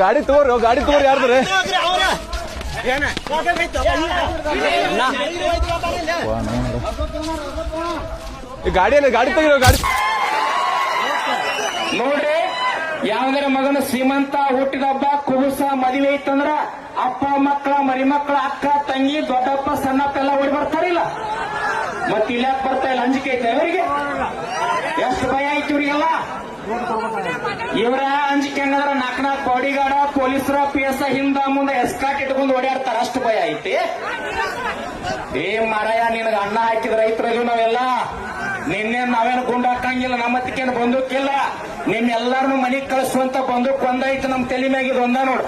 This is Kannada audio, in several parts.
ಗಾಡಿ ತಗೋರಿ ಯಾರ್ದ್ರೆ ಗಾಡಿ ತೆಗಿರೋ ಗಾಡಿ ನೋಡ್ರಿ. ಯಾವ್ದಾರ ಮಗನ ಶ್ರೀಮಂತ ಹುಟ್ಟಿದ ಹಬ್ಬ ಕುಬುಸ ಮದುವೆ ಐತಂದ್ರ ಅಪ್ಪ ಮಕ್ಕಳ ಮರಿ ಮಕ್ಕಳ ಅಕ್ಕ ತಂಗಿ ದೊಡ್ಡಪ್ಪ ಸಣ್ಣಪ್ಪ ಎಲ್ಲ ಓಡಿ ಬರ್ತಾರಿಲ್ಲ. ಮತ್ ಇಲ್ಲಾಕ್ ಬರ್ತಾ ಇಲ್ಲ, ಅಂಜಿಕೆ ಐತೆ ಅವರಿಗೆ. ಎಷ್ಟು ಭಯ ಐತಿ ಇವ್ರಿಗೆಲ್ಲ. ಇವರ ಅಂಜಿಕೆ ಹಂಗಂದ್ರ ನಾಲ್ಕು ಬಾಡಿಗಾರ್ಡ ಪೊಲೀಸರ PS ಹಿಂದ ಮುಂದೆ ಎಸ್ಕಾಟ್ ಇಟ್ಕೊಂಡು ಓಡಾಡ್ತಾರ, ಅಷ್ಟು ಭಯ ಐತಿ. ಮಾರಾಯ ನಿನಗ ಅನ್ನ ಹಾಕಿದ ರೈತರು ನಾವೆಲ್ಲ. ನಿನ್ನೆ ನಾವೇನು ಗುಂಡು ಹಾಕಂಗಿಲ್ಲ, ನಮ್ಮ ಹತ್ತಿಕೇನು ಬಂದೂಕಿಲ್ಲ. ನಿನ್ನೆಲ್ಲಾರನು ಮನಿಗ್ ಕಳಿಸುವಂತ ಬಂದೂಕ್ ಒಂದೈತೆ ನಮ್ಮ ತಲೆ ಮ್ಯಾಗಿದ್ ಒಂದ ನೋಡು.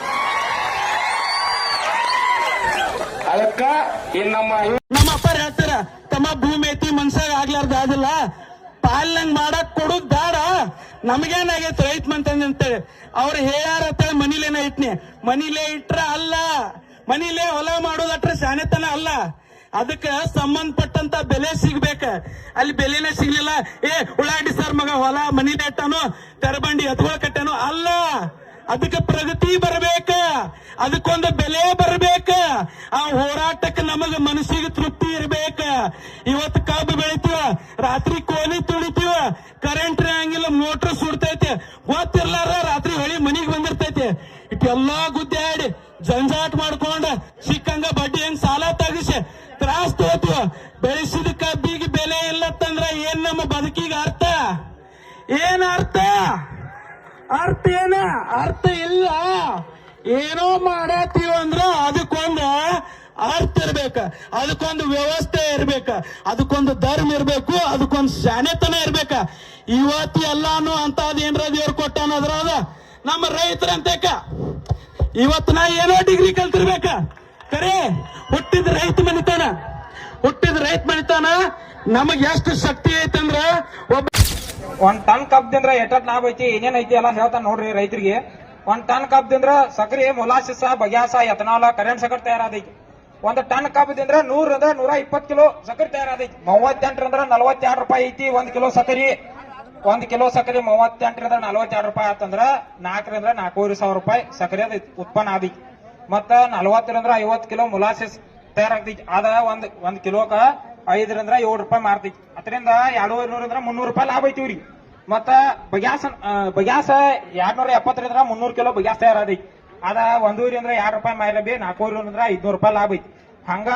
ಅದಕ್ಕ ಇನ್ ನಮ್ಮ ಅಪ್ಪರ್ ಹೇಳ್ತಾರ, ತಮ್ಮ ಭೂಮಿ ಐತಿ ಮನ್ಸಾಗ ಆಗ್ಲಾರ್ದ ಆದಿಲ್ಲ, ಪಾಲಂಗ್ ಮಾಡಕ್ ಕೊಡುದ್ ಬೇಡ, ನಮಗೇನಾಗೈತಿ ರೈತ ಅಂತೇಳಿ ಅವ್ರು ಹೇಳ್ಯಾರ. ಮನಿಲೇನ ಇಟ್ನಿ, ಮನಿಲೇ ಇಟ್ರ ಅಲ್ಲ, ಮನಿಲೇ ಹೊಲ ಮಾಡೋದಟ್ರ ಶಾಣೆತನ ಅಲ್ಲ. ಅದಕ್ಕೆ ಸಂಬಂಧಪಟ್ಟಂತ ಬೆಲೆ ಸಿಗ್ಬೇಕ. ಅಲ್ಲಿ ಬೆಲೆನೇ ಸಿಗ್ಲಿಲ್ಲ, ಉಳ್ಳಾಡಿ ಸರ್ ಮಗ ಹೊಲ ಮನಿಲೇ ಇಟ್ಟಾನು, ತೆರಬಂಡಿ ಎತ್ಕೊಳ್ ಕಟ್ಟಾನು ಅಲ್ಲ. ಅದಕ್ಕೆ ಪ್ರಗತಿ ಬರ್ಬೇಕ, ಅದಕ್ಕೊಂದು ಬೆಲೆ ಬರ್ಬೇಕ. ಆ ಹೋರಾಟಕ್ಕೆ ನಮಗ ಮನಸ್ಸಿಗೆ ತೃಪ್ತಿ ಇರ್ಬೇಕ. ಇವತ್ತು ಕಬ್ಬು ಬೆಳಿತೀವ, ರಾತ್ರಿ ಕೋಲಿ ತುಳಿತೀವ, ಕರೆಂಟ್ ಹಂಗಿಲ್ಲ, ಮೋಟರ್ ಸುಡ್ತೈತಿ, ಗೊತ್ತಿರ್ಲಾರ ರಾತ್ರಿ ಹೊಳಿ ಮನಿಗ್ ಬಂದಿರ್ತೈತಿ. ಇಟ್ಟೆಲ್ಲಾ ಗುದ್ದಾಡಿ ಜಂಜಾಟ ಮಾಡ್ಕೊಂಡ ಸಿಕ್ಕಂಗ ಬಡ್ಡಿ ಹೆಂಗ್ ಸಾಲ ತಗಿಸಿ ತ್ರಾಸ್ ತಗೋತೀವ. ಬೆಳೆಸಿದ ಕಬ್ಬಿಗೆ ಬೆಲೆ ಇಲ್ಲತ್ತಂದ್ರ ಏನ್ ನಮ್ಮ ಬದುಕಿಗೆ ಅರ್ಥ? ಏನ್ ಅರ್ಥ? ಅರ್ಥ ಏನ? ಅರ್ಥ ಇಲ್ಲ. ಏನೋ ಮಾಡತ್ತೀವ ಅಂದ್ರ ಅದಕ್ಕೊಂದು ಅರ್ಥ ಇರ್ಬೇಕ, ಅದಕ್ಕೊಂದು ವ್ಯವಸ್ಥೆ ಇರ್ಬೇಕ, ಅದಕ್ಕೊಂದು ಧರ್ಮ ಇರ್ಬೇಕು, ಅದಕ್ಕೊಂದು ಶಾಣೆತನ ಇರ್ಬೇಕ. ಇವತ್ತು ಎಲ್ಲಾನು ಅಂತದ್ ಏನ್ರ ದೇವ್ರು ಕೊಟ್ಟಾನದ್ರ ಅದ ನಮ್ಮ ರೈತರಂತೇಕ. ಇವತ್ತು ನಾ ಏನೋ ಡಿಗ್ರಿ ಕಲ್ತಿರ್ಬೇಕ, ಕರೆ ಹುಟ್ಟಿದ ರೈತ ಮನಿತಾನ ನಮಗ್ ಎಷ್ಟು ಶಕ್ತಿ ಐತಂದ್ರ ಒಂದ್ ಟನ್ ಕಬ್ಬಿಂದ್ರ ಎಷ್ಟಟ್ ಲಾಭ ಐತಿ, ಏನೇನ್ ಐತಿ ಎಲ್ಲ ಹೇಳ್ತಾನ ನೋಡ್ರಿ ರೈತರಿಗೆ. ಒಂದ್ ಟನ್ ಕಬ್ಬಿಂದ್ರ ಸಕ್ರಿ, ಮೊಲಾಸಿಸ, ಬಗ್ಯಾಸ, ಎಥನಾಲ್, ಕರೆಂಟ್ ಸಕ್ಕರೆ ತಯಾರಾದೈತಿ. ಒಂದ್ ಟನ್ ಕಬ್ಬಿಂದ್ರ 100 120 ಕಿಲೋ ಸಕ್ಕರೆ ತಯಾರಾದೈತಿ. 38 42 ರೂಪಾಯಿ ಐತಿ ಒಂದ್ ಕಿಲೋ ಸಕ್ಕರೆ. 1 ಕಿಲೋ ಸಕ್ಕರೆ 38 42 ರೂಪಾಯಿ ಆತಂದ್ರ 4 4,500 ರೂಪಾಯಿ ಸಕ್ಕರೆ ಉತ್ಪನ್ನ ಆದೈತಿ. ಮತ್ತ 40 50 ಕಿಲೋ ಮೊಲಾಸಿಸ್ ತಯಾರಾಗ್ತೈತಿ. ಅದ ಒಂದ್ ಕಿಲೋಕ 5 7 ರೂಪಾಯಿ ಮಾರ್ತೈತಿ. ಅದರಿಂದ 200 300 ರೂಪಾಯಿ ಲಾಭ ಐತಿ ಇವ್ರಿಗೆ. ಮತ್ತ ಬಗ್ಯಾಸ 270 300 ಕಿಲೋ ಬಗ್ಯಾಸ ತಯಾರಾದೈತಿ. ಅದ 1 2 ರೂಪಾಯಿ ಮೈಲಬಿ, 4 500 ರೂಪಾಯಿ ಲಾಭ ಐತಿ. ಹಂಗ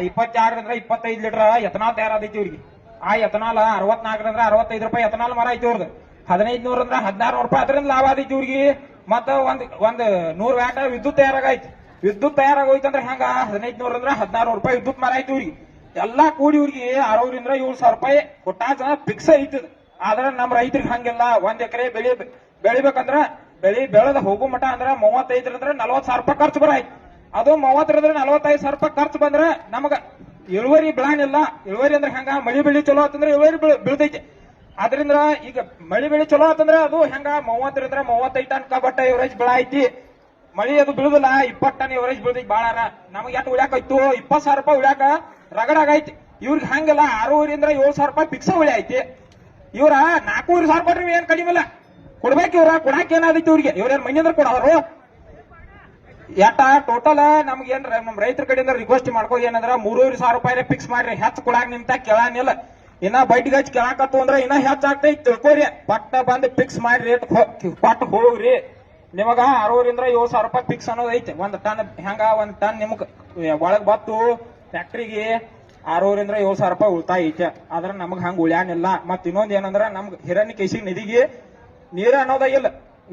22 25 ಲೀಟರ್ ಎಥನಾಲ್ ತಯಾರಾದೈತಿ ಇವ್ರಿಗೆ. ಆ ಎಥನಾಲ್ 64 65 ರೂಪಾಯಿ ಎಥನಾಲ್ ಮರ ಐತಿ ಇವ್ರದ್ದು. 1500 1600 ರೂಪಾಯಿ ಅದರಿಂದ ಲಾಭ ಆದೈತಿ ಇವ್ರಿಗೆ. ಮತ್ತ ಒಂದ್ 100 ವ್ಯಾಟ್ ವಿದ್ಯುತ್ ತಯಾರಾಗೈತಿ. ವಿದ್ಯುತ್ ತಯಾರಾಗೋಯ್ತಂದ್ರೆ ಹೆಂಗ 1500 1600 ರೂಪಾಯಿ ವಿದ್ಯುತ್ ಮರ ಐತಿ ಇವ್ರಿಗೆ. ಎಲ್ಲಾ ಕೂಡಿ ಇವ್ರಿಗೆ 6000 7,000 ರೂಪಾಯಿ ಕೊಟ್ಟಾಗ ಫಿಕ್ಸ್ ಐತದ. ಆದ್ರೆ ನಮ್ಮ ರೈತರಿಗೆ ಹಂಗಿಲ್ಲ. 1 ಎಕರೆ ಬೆಳಿಬೇಕಂದ್ರ ಬೆಳೆದ ಹೋಗೋ ಮಠ ಅಂದ್ರ 35 40,000 ರೂಪಾಯಿ ಖರ್ಚು ಬರಾಯ್ತು. ಅದು 30 45,000 ರೂಪಾಯಿ ಖರ್ಚು ಬಂದ್ರ ನಮಗ ಇಳುವರಿ ಬೆಳಾನಿಲ್ಲ. ಇಳುವರಿ ಅಂದ್ರೆ ಹೆಂಗ, ಮಳಿ ಬೆಳಿ ಚಲೋ ಆತಂದ್ರ ಇಳುವರಿ ಬೀಳ್ತೈತಿ. ಆದ್ರಿಂದ ಈಗ ಮಳಿ ಬೆಳಿ ಚಲೋ ಆತಂದ್ರ ಅದು ಹೆಂಗ 30 35 ಟನ್ ಕಬ್ಬಟ್ಟ ಎವರೇಜ್ ಬೆಳ ಐತಿ. ಮಳಿ ಅದು ಬೀಳುದಿಲ್ಲ, 20 ಟನ್ ಎವರೇಜ್ ಬೀಳ್ತೈತಿ. ಬಾಳಾರ ನಮಗ್ ಎಷ್ಟು ಉಳ್ಯಾಕೈತು 20,000 ರೂಪಾಯಿ ಉಳ್ಯಾಕ ರಗಡಾಗೈತಿ. ಇವ್ರಿಗೆ ಹಂಗಿಲ್ಲ, 6,000 7,000 ರೂಪಾಯಿ ಫಿಕ್ಸ್ ಉಳಿ ಐತಿ. ಇವ್ರ 4,000 ಕೊಟ್ರಿ ಏನ್ ಕಡಿಮೆ ಇಲ್ಲ, ಕೊಡ್ಬೇಕು. ಇವ್ರ ಕೊಡಾಕ ಏನಾದೈತಿ ಇವ್ರಿಗೆ? ಇವ್ರೇನ್ ಮನಿ ಅಂದ್ರೆ ಕೊಡೋರು ಎಟ್ಟ ಟೋಟಲ್ ನಮ್ಗೆ ಏನ್ ನಮ್ ರೈತರ ಕಡೆಯಿಂದ ರಿಕ್ವೆಸ್ಟ್ ಮಾಡ್ಕೋ ಏನಂದ್ರ 3,500 ರೂಪಾಯಿ ಫಿಕ್ಸ್ ಮಾಡ್ರಿ. ಹೆಚ್ಚು ಕೊಡಾಕ ನಿಂತ ಕೇಳಾನಿಲ್ಲ. ಇನ್ನ ಬೈಟಿಗೆ ಹಚ್ಚಿ ಕೇಳಾಕತ್ತು ಅಂದ್ರ ಇನ್ನ ಹೆಚ್ಚಾಗ್ತೈತಿ ತಿಳ್ಕೊರಿ. ಪಟ್ಟ ಬಂದ್ ಫಿಕ್ಸ್ ಮಾಡಿ ರೇಟ್ ಪಟ್ ಹೋಗ್ರಿ. ನಿಮಗ 6,000 7,000 ರೂಪಾಯಿ ಫಿಕ್ಸ್ ಅನ್ನೋದು ಐತಿ. 1 ಟನ್ ಹೆಂಗ 1 ಟನ್ ನಿಮ್ಗ್ ಒಳಗ್ ಬತ್ತು ಫ್ಯಾಕ್ಟ್ರಿಗೆ 6,000 7,000 ರೂಪಾಯಿ ಉಳಿತಾಯ ಐತೆ. ಆದ್ರ ನಮಗ್ ಹಂಗ ಉಳ್ಯಾನಿಲ್ಲ. ಮತ್ ಇನ್ನೊಂದ್ ಏನಂದ್ರ ನಮ್ಗ್ ಹಿರಣ್ಯಕೇಶಿ ನಿಧಿಗೆ ನೀರ ಅನ್ನೋದ ಇಲ್ಲ.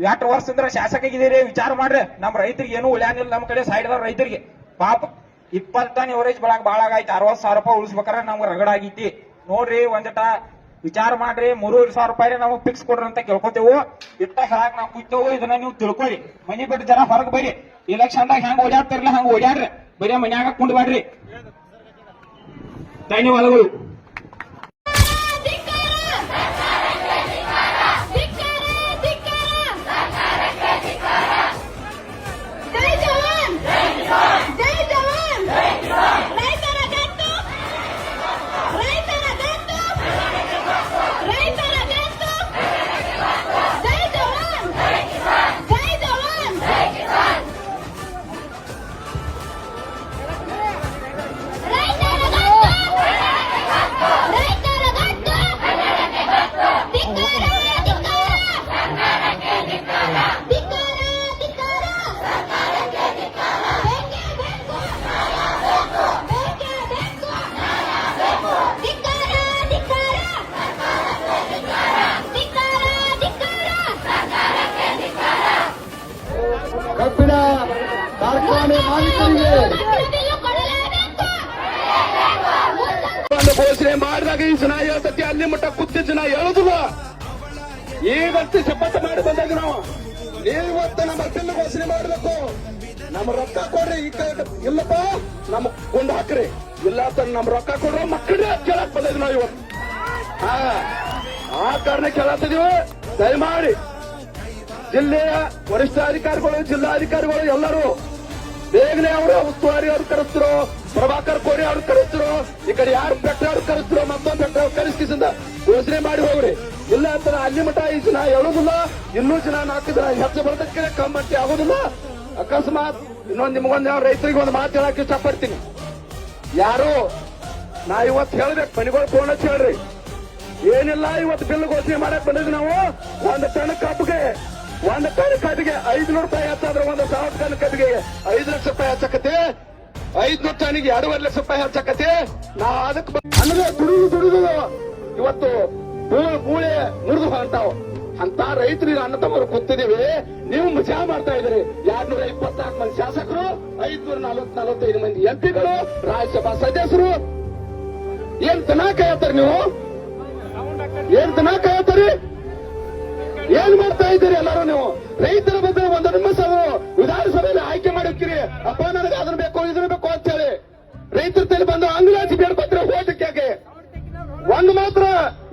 8 ವರ್ಷದಿಂದ ಶಾಸಕ ಆಗಿದ್ದೀರಿ, ವಿಚಾರ ಮಾಡ್ರಿ. ನಮ್ ರೈತರಿಗೆ ಏನು ಉಳ್ಯಾನಿಲ್ಲ. ನಮ್ ಕಡೆ ಸೈಡ್ ರೈತರಿಗೆ ಪಾಪ 20 ಟನ್ ಎವರೇಜ್ ಬೆಳಕ್ ಬಾಳ ಆಗೈತಿ. 60,000 ರೂಪಾಯಿ ಉಳಿಸ್ಬೇಕಾರ ನಮ್ಗೆ ರಗಡ ಆಗೈತಿ. ನೋಡ್ರಿ ಒಂದಟ ವಿಚಾರ ಮಾಡ್ರಿ. 3,500 ರೂಪಾಯಿ ನಮಗ್ ಫಿಕ್ಸ್ ಕೊಡ್ರಿ ಅಂತ ಕೇಳ್ಕೊತೇವು. ಇಟ್ಟ ಹೇಳಕ್ ನಾವು ಕೂತೇವು. ಇದನ್ನ ನೀವು ತಿಳ್ಕೊರಿ. ಮನಿ ಬಿಟ್ಟು ಜನ ಹೊರಗೆ ಬರಿ. ಇಲೆಕ್ಷನ್ದಾಗ ಹೆಂಗ್ ಓಡಾಡ್ತಿರ್ಲಿಲ್ಲ ಹಂಗ ಓಡಾಡ್ರಿ. ಬರೀ ಮನ್ಯಾಗ ಕುಂಡ್ಬೇಡ್ರಿ. ಧನ್ಯವಾದಗಳು. ರೈತರ ಉದ್ದೇಶ ನಾ ಹೇಳುದಿಲ್ಲ. ಈಗಷ್ಟೇ ಶಪಥ ಮಾಡಿ ಬಂದಾಗ ನಾವು ಇವತ್ತು ನಮ್ಮ ಬಿಲ್ ಘೋಷಣೆ ಮಾಡಬೇಕು. ನಮ್ಮ ರೊಕ್ಕ ಕೊಡ್ರಿ. ಈ ಇಲ್ಲಪ್ಪ ನಮ್ಮ ಕೊಂಡ್ ಹಾಕ್ರಿ, ಇಲ್ಲ ಅಂತ ನಮ್ಮ ರೊಕ್ಕ ಕೊಡ್ರಿ ಮಕ್ಕಳೇ ಕೇಳಕ್ ಬಂದಿದ್ವಿ ನಾವು ಇವತ್ತು. ಆ ಕಾರಣ ಕೇಳತ್ತಿದೀವಿ. ದಯಮಾಡಿ ಜಿಲ್ಲೆಯ ವರಿಷ್ಠಾಧಿಕಾರಿಗಳು, ಜಿಲ್ಲಾಧಿಕಾರಿಗಳು ಎಲ್ಲರೂ ಬೇಗನೆ ಅವರು ಉಸ್ತುವಾರಿ ಅವ್ರು ಕರೆಸ್ತರು, ಪ್ರಭಾಕರ್ ಕೋರಿ ಅವ್ರು ಕರೆಸ್ತರು, ಈ ಕಡೆ ಯಾರು ಬೆಟ್ಟ ಅವ್ರು ಕರೆಸ್ತರು, ಮತ್ತೊಂದು ಬೆಟ್ಟ ಅವ್ರು ಕರೆಸ್ಕಿಸಿಂದ ಘೋಷಣೆ ಮಾಡಿ ಹೋಗ್ರಿ. ಇಲ್ಲ ಅಂತ ಅಲ್ಲಿ ಮಠ ಈ ಜನ ಹೇಳುದಿಲ್ಲ. ಇನ್ನೂ ಜನ 4 ಜನ ಹೆಚ್ಚು ಬರೋದಕ್ಕೆ ಕಮ್ಮಟ್ಟಿ ಆಗೋದಿಲ್ಲ. ಅಕಸ್ಮಾತ್ ಇನ್ನೊಂದು ನಿಮಗೊಂದು ರೈತರಿಗೆ ಒಂದು ಮಾತು ಹೇಳಕ್ ಇಷ್ಟಪಡ್ತೀನಿ. ಯಾರು ನಾ ಇವತ್ತು ಹೇಳ್ಬೇಕು, ಮನೆಗಳು ಫೋನ್ ಹಚ್ಚಿ ಹೇಳ್ರಿ. ಏನಿಲ್ಲ, ಇವತ್ತು ಬಿಲ್ ಘೋಷಣೆ ಮಾಡಕ್ ಬಂದಿದ್ವಿ ನಾವು. ಒಂದು ಟನ್ ಕಬ್ಬಿಗೆ 500 ರೂಪಾಯಿ ಹೆಚ್ಚಾದ್ರೆ 1,000 ಟನ್ ಕಬ್ಬಿಗೆ 5 ಲಕ್ಷ ರೂಪಾಯಿ ಹೆಚ್ಚಕತೆ. 500 ಟನ್ನಿಗೆ 2.5 ಲಕ್ಷ ರೂಪಾಯಿ ಹೆಚ್ಚಕತೆ. ನಾ ಅದಕ್ಕೆ ಅಂದ್ರೆ ದುಡಿದು ಇವತ್ತು ಮೂಳೆ ಮುರಿದು ಹೊಂಟಾವ್ ಅಂತ ರೈತರಿಗೆ ಅನ್ನ ತಮ್ಮರು ಕೂತಿದೀವಿ. ನೀವು ಮಜಾ ಮಾಡ್ತಾ ಇದ್ರಿ. 224 ಮಂದಿ ಶಾಸಕರು, 545 ಮಂದಿ ಎಂಪಿಗಳು, ರಾಜ್ಯಸಭಾ ಸದಸ್ಯರು. ಏನ್ ದನ ಕಾಯತ್ತಾರೆ ನೀವು? ಏನ್ ದನ ಕಾಯತ್ತಾರೆ? ಏನ್ ಮಾಡ್ತಾ ಇದ್ದೀರಿ ಎಲ್ಲರೂ ನೀವು? ರೈತರ ಬಗ್ಗೆ ಒಂದು ನಿಮಿಷ ವಿಧಾನಸಭೆಯಲ್ಲಿ ಆಯ್ಕೆ ಮಾಡಿರ್ತೀರಿ. ಅಪ್ಪ ನನಗೆ ಅದನ್ನ ಬೇಕು ಇದನ್ನ ಬೇಕು ಅಂತ ಹೇಳಿ ರೈತರ ತಲೆ ಬಂದು ಅಂಗಲಾಚಿ ಬೇಡ್ಕೊತ್ರೆ ಹೋಟಕ್ಕೆ ಒಂದು ಮಾತ್ರ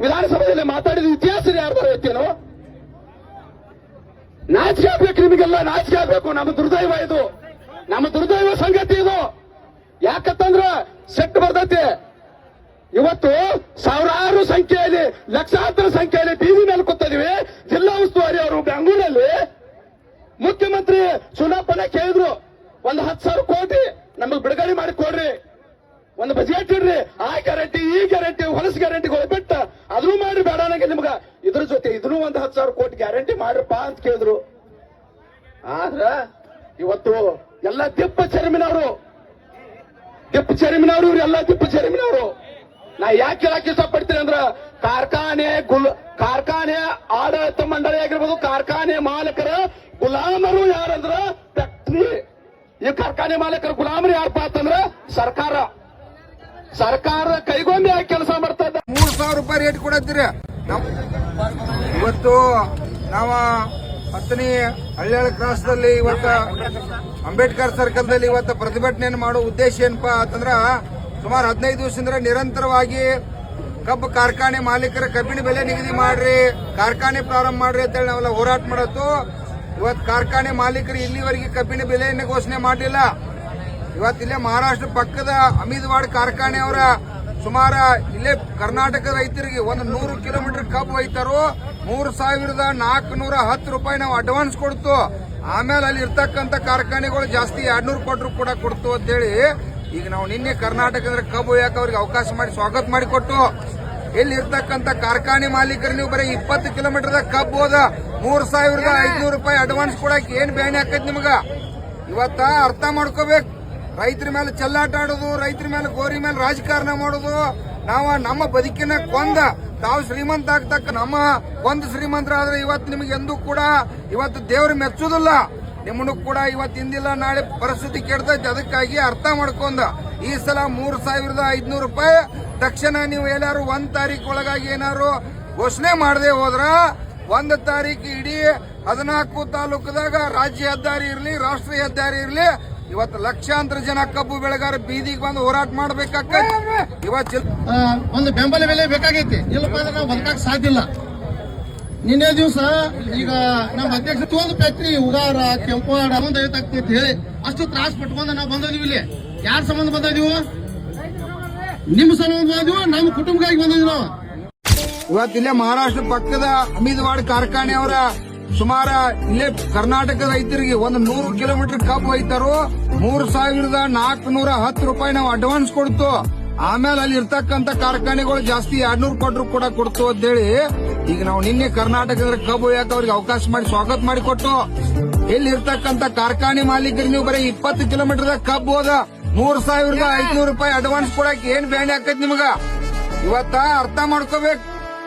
ವಿಧಾನಸಭೆಯಲ್ಲಿ ಮಾತಾಡಿದ ಇತಿಹಾಸ ಯಾರ್ದಾರ ಐತೇನು? ನಾಚಿಕೆ ಆಗ್ಬೇಕು ನಿಮಗೆಲ್ಲ, ನಾಚಿಕೆ ಆಗ್ಬೇಕು. ನಮ್ಮ ದುರ್ದೈವ ಇದು, ನಮ್ಮ ದುರ್ದೈವ ಸಂಗತಿ ಇದು. ಯಾಕಂತಂದ್ರ ಸೆಟ್ ಬರ್ತೈತಿ. ಇವತ್ತು ಸಾವಿರಾರು ಸಂಖ್ಯೆಯಲ್ಲಿ, ಲಕ್ಷಾಂತರ ಸಂಖ್ಯೆಯಲ್ಲಿ ಬೀದಿ ಮೇಲೆ ಕೂತಿದೀವಿ. ಜಿಲ್ಲಾ ಉಸ್ತುವಾರಿ ಅವರು ಬೆಂಗಳೂರಲ್ಲಿ ಮುಖ್ಯಮಂತ್ರಿ ಚುನಾವಣೆ ಕೇಳಿದ್ರು, ಒಂದು 10,000 ಕೋಟಿ ನಮಗೆ ಬಿಡುಗಡೆ ಮಾಡಿ ಕೊಡ್ರಿ, ಒಂದು ಬಜೆಟ್ ಇಡ್ರಿ, ಆ ಗ್ಯಾರಂಟಿ ಈ ಗ್ಯಾರಂಟಿ ಹೊಲಸು ಗ್ಯಾರಂಟಿಗಳು ಬಿಟ್ಟ ಅದನ್ನು ಮಾಡ್ರಿ, ಬೇಡ ನನಗೆ ನಿಮ್ಗ ಇದ್ರ ಜೊತೆ ಇದನ್ನು ಒಂದು 10,000 ಕೋಟಿ ಗ್ಯಾರಂಟಿ ಮಾಡ್ರಪ್ಪ ಅಂತ ಕೇಳಿದ್ರು. ಆದ್ರ ಇವತ್ತು ಎಲ್ಲ ದಿಪ್ಪ ಚರಿಮಿನವರು ಇವರೆಲ್ಲ ದಿಪ್ಪ ಚರಿಮಿನವರು. ನಾ ಯಾಕೆ ಹೇಳಕ್ ಇಷ್ಟಪಡ್ತೀನಿ ಅಂದ್ರ ಕಾರ್ಖಾನೆ ಆಡಳಿತ ಮಂಡಳಿ ಆಗಿರ್ಬೋದು, ಕಾರ್ಖಾನೆ ಮಾಲಕರ ಗುಲಾಮರು ಯಾರಂದ್ರ ಫ್ಯಾಕ್ಟ್ರಿ. ಈ ಕಾರ್ಖಾನೆ ಮಾಲಕರ ಗುಲಾಮರು ಯಾರಪ್ಪ ಅಂತಂದ್ರ ಸರ್ಕಾರ ಕೈಗೊಂಬೆ ಆಗಿ ಕೆಲಸ ಮಾಡ್ತಾ ಇದ್ದ. 3,000 ರೂಪಾಯಿ ರೇಟ್ ಕೊಡತ್ತೀರಿ. ಇವತ್ತು ನಾವು 10ನೇ ಹಳ್ಳಿಯಾಳ ಕ್ರಾಸ್ದಲ್ಲಿ ಇವತ್ತು ಅಂಬೇಡ್ಕರ್ ಸರ್ಕಲ್ದಲ್ಲಿ ಇವತ್ತು ಪ್ರತಿಭಟನೆಯನ್ನು ಮಾಡೋ ಉದ್ದೇಶ ಏನಪ್ಪಾ ಅಂತಂದ್ರ, ಸುಮಾರು 15 ದಿವಸದಿಂದ ನಿರಂತರವಾಗಿ ಕಬ್ಬು ಕಾರ್ಖಾನೆ ಮಾಲೀಕರ ಕಬ್ಬಿನ ಬೆಲೆ ನಿಗದಿ ಮಾಡ್ರಿ, ಕಾರ್ಖಾನೆ ಪ್ರಾರಂಭ ಮಾಡ್ರಿ ಅಂತೇಳಿ ನಾವೆಲ್ಲ ಹೋರಾಟ ಮಾಡತ್ತು. ಇವತ್ತು ಕಾರ್ಖಾನೆ ಮಾಲೀಕರು ಇಲ್ಲಿವರೆಗೆ ಕಬ್ಬಿನ ಬೆಲೆಯನ್ನು ಘೋಷಣೆ ಮಾಡಲಿಲ್ಲ. ಇವತ್ತಿಲ್ಲೇ ಮಹಾರಾಷ್ಟ್ರ ಪಕ್ಕದ ಅಮೀದ್ವಾಡ್ ಕಾರ್ಖಾನೆ ಅವರ ಸುಮಾರು ಇಲ್ಲೇ ಕರ್ನಾಟಕ ರೈತರಿಗೆ 100 ಕಿಲೋಮೀಟರ್ ಕಬ್ಬು ಒಯ್ತಾರೋ 3,410 ರೂಪಾಯಿ ನಾವು ಅಡ್ವಾನ್ಸ್ ಕೊಡ್ತು. ಆಮೇಲೆ ಅಲ್ಲಿ ಇರ್ತಕ್ಕಂಥ ಕಾರ್ಖಾನೆಗಳು ಜಾಸ್ತಿ 200 ಕೊಟ್ಟರು ಕೂಡ ಕೊಡ್ತು ಅಂತೇಳಿ ಈಗ ನಾವು ನಿನ್ನೆ ಕರ್ನಾಟಕದ ಕಬ್ಬು ಒಯ್ಯಕ್ಕೆ ಅವ್ರಿಗೆ ಅವಕಾಶ ಮಾಡಿ ಸ್ವಾಗತ ಮಾಡಿ ಕೊಟ್ಟು, ಇಲ್ಲಿ ಇರ್ತಕ್ಕಂಥ ಕಾರ್ಖಾನೆ ಮಾಲೀಕರು ನೀವು ಬರೀ 20 ಕಿಲೋಮೀಟರ್ ಕಬ್ಬು ಹೋದ 3,500 ರೂಪಾಯಿ ಅಡ್ವಾನ್ಸ್ ಕೊಡಕ್ಕೆ ಏನ್ ಬ್ಯಾನಿ ಆಕೈತಿ ನಿಮ್ಗ? ಇವತ್ತ ಅರ್ಥ ಮಾಡ್ಕೋಬೇಕು. ರೈತರ ಮೇಲೆ ಚೆಲ್ಲಾಟ ಆಡೋದು, ರೈತರ ಮೇಲೆ ಗೋರಿ ಮೇಲೆ ರಾಜಕಾರಣ ಮಾಡೋದು, ನಾವು ನಮ್ಮ ಬದುಕಿನ ತಾವು ಶ್ರೀಮಂತ ಆಗ್ತಕ್ಕ ನಮ್ಮ ಶ್ರೀಮಂತರಾದ್ರೆ ಇವತ್ತು ನಿಮಗೆ ಎಂದೂ ಕೂಡ ಇವತ್ತು ದೇವರು ಮೆಚ್ಚುದಿಲ್ಲ. ನಿಮ್ಮನ್ನು ಕೂಡ ಇವತ್ತು ಇಂದಿಲ್ಲ ನಾಳೆ ಪರಿಸ್ಥಿತಿ ಕೆಡ್ತೈತಿ. ಅದಕ್ಕಾಗಿ ಅರ್ಥ ಮಾಡ್ಕೊಂಡ ಈ ಸಲ 3,500 ರೂಪಾಯಿ ತಕ್ಷಣ ನೀವು ಎಲ್ಲಾರು 1 ತಾರೀಕು ಒಳಗಾಗಿ ಏನಾರು ಘೋಷಣೆ ಮಾಡದೆ ಹೋದ್ರ 1 ತಾರೀಕು ಇಡೀ 14 ತಾಲೂಕದಾಗ ರಾಜ್ಯ ಹೆದ್ದಾರಿ ಇರಲಿ, ರಾಷ್ಟ್ರೀಯ ಹೆದ್ದಾರಿ ಇರಲಿ, ಇವತ್ತು ಲಕ್ಷಾಂತರ ಜನ ಕಬ್ಬು ಬೆಳೆಗಾರ ಬೀದಿಗೆ ಬಂದು ಹೋರಾಟ ಮಾಡ್ಬೇಕಾಗತ್ತೆ. ಇವತ್ತು ಒಂದು ಬೆಂಬಲ ಬೆಲೆ ಬೇಕಾಗೈತಿ. ಇಲ್ಲಪ್ಪ ಅಂದ್ರೆ ನಾವು ಬದುಕಕ್ಕೆ ಸಾಧ್ಯ ಇಲ್ಲ. ನಿನ್ನೆ ದಿವಸ ಈಗ ನಮ್ಮ ಅಧ್ಯಕ್ಷ ಒಂದು ಫ್ಯಾಕ್ಟ್ರಿ ಉಗಾರ ಕೆಂಪವಾಡ ಒಂದು ಐತಾಗ್ತಿ ಅಂತ ಹೇಳಿ ಅಷ್ಟು ತ್ರಾಸ ಪಟ್ಕೊಂಡು ನಾವು ಬಂದಿದೀವಿ. ಇಲ್ಲಿ ಯಾರ ಸಂಬಂಧ ಬಂದಿದೀವು? ನಿಮ್ಮ ಸಂಬಂಧ ಬಂದಿವು, ನಮ್ಮ ಕುಟುಂಬಕ್ಕಾಗಿ ಬಂದಿದ್ವಿ ನಾವು. ಇವತ್ತಿಲ್ಲೇ ಮಹಾರಾಷ್ಟ್ರ ಪಕ್ಕದ ಅಮೀದ್ವಾಡ್ ಕಾರ್ಖಾನೆ ಅವರ ಸುಮಾರು ಇಲ್ಲೇ ಕರ್ನಾಟಕ ರೈತರಿಗೆ 100 ಕಿಲೋಮೀಟರ್ ಕಬ್ಬು ಒಯ್ತಾರೋ 3,410 ರೂಪಾಯಿ ನಾವು ಅಡ್ವಾನ್ಸ್ ಕೊಡ್ತು. ಆಮೇಲೆ ಅಲ್ಲಿ ಇರ್ತಕ್ಕಂಥ ಕಾರ್ಖಾನೆಗಳು ಜಾಸ್ತಿ 200 ಕೊಟ್ಟರು ಕೂಡ ಕೊಡ್ತು ಅಂತೇಳಿ ಈಗ ನಾವು ನಿನ್ನೆ ಕರ್ನಾಟಕದ ಕಬ್ಬು ಒಯ್ಯಕ್ಕೆ ಅವ್ರಿಗೆ ಅವಕಾಶ ಮಾಡಿ ಸ್ವಾಗತ ಮಾಡಿ ಕೊಟ್ಟು, ಇಲ್ಲಿ ಇರ್ತಕ್ಕಂಥ ಕಾರ್ಖಾನೆ ಮಾಲೀಕರಿಗೆ ನೀವು ಬರೀ 20 ಕಿಲೋಮೀಟರ್ ಕಬ್ಬು ಹೋದ 3,500 ರೂಪಾಯಿ ಅಡ್ವಾನ್ಸ್ ಕೊಡಕ್ಕೆ ಏನ್ ಬ್ಯಾನಿ ಆಕೈತಿ ನಿಮಗ? ಇವತ್ತ ಅರ್ಥ ಮಾಡ್ಕೋಬೇಕು.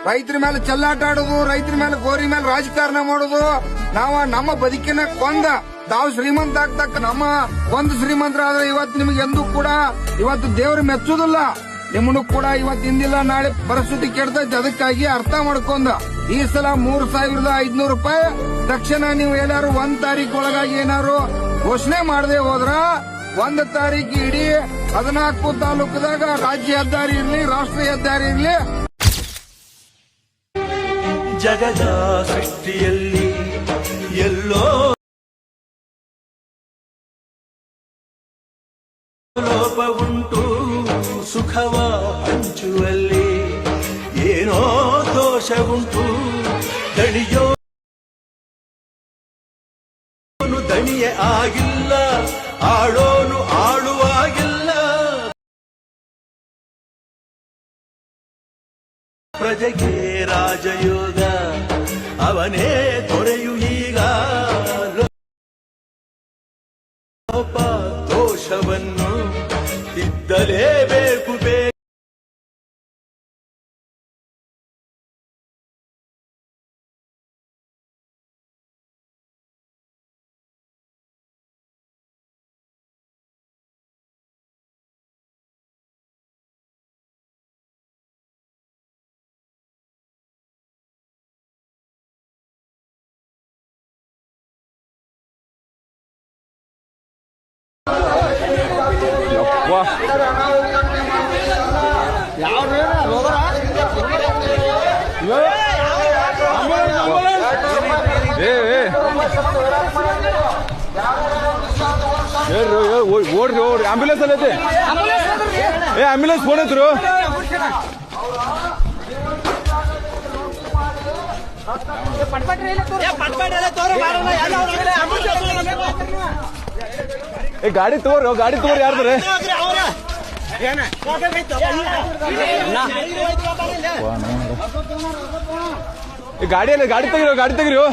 ರೈತರ ಮೇಲೆ ಚೆಲ್ಲಾಟ ಆಡೋದು, ರೈತರ ಮೇಲೆ ಗೋರಿ ಮೇಲೆ ರಾಜಕಾರಣ ಮಾಡೋದು, ನಾವು ನಮ್ಮ ಬದುಕಿನ ತಾವು ಶ್ರೀಮಂತ ಆಗ್ತಕ್ಕ ನಮ್ಮ ಶ್ರೀಮಂತರಾದ್ರೆ ಇವತ್ತು ನಿಮಗೆ ಎಂದೂ ಕೂಡ ಇವತ್ತು ದೇವರು ಮೆಚ್ಚುದಿಲ್ಲ. ನಿಮ್ಮನ್ನು ಕೂಡ ಇವತ್ತಿಂದಿಲ್ಲ ನಾಳೆ ಪರಿಸ್ಥಿತಿ ಕೆಡ್ತೈತಿ. ಅದಕ್ಕಾಗಿ ಅರ್ಥ ಮಾಡ್ಕೊಂಡ ಈ ಸಲ 3,500 ರೂಪಾಯಿ ತಕ್ಷಣ ನೀವು ಎಲ್ಲಾರು 1 ತಾರೀಕು ಒಳಗಾಗಿ ಏನಾರು ಘೋಷಣೆ ಮಾಡದೆ ಹೋದ್ರ 1 ತಾರೀಕು ಇಡೀ 14 ತಾಲೂಕದಾಗ ರಾಜ್ಯ ಹೆದ್ದಾರಿ ಇರ್ಲಿ ರಾಷ್ಟ್ರೀಯ ಹೆದ್ದಾರಿ ಇರ್ಲಿ ಜಗದ ಸೃಷ್ಟಿಯಲ್ಲಿ ಎಲ್ಲೋ ಲೋಪವುಂಟು, ಸುಖವ ಹಂಚುವಲ್ಲಿ ಏನೋ ದೋಷವುಂಟು. ದಣಿಯೋನು ದಣಿಯೇ ಆಗಿಲ್ಲ, ಆಳೋನು ಆಳುವಾಗಿಲ್ಲ. ಪ್ರಜೆಗೆ ರಾಜಯೋಗ ಅವನೇ ದೊರೆಯು ಈಗ. ಲೋಪ ದೋಷವನ್ನು ತಿದ್ದಲೇಬೇಕು ಬೇಗ. ವಾ ಓಡ್ರಿ ಆಂಬ್ಯುಲೆನ್ಸ್ ಅಲ್ಲೈತಿ. ಆಂಬ್ಯುಲೆನ್ಸ್ ಫೋನ್ ಐತ್ರು. ಗಾಡಿ ತಗೋರಿ ಯಾರ್ದಾರೆ? ಗಾಡಿ ತೆಗಿರೋ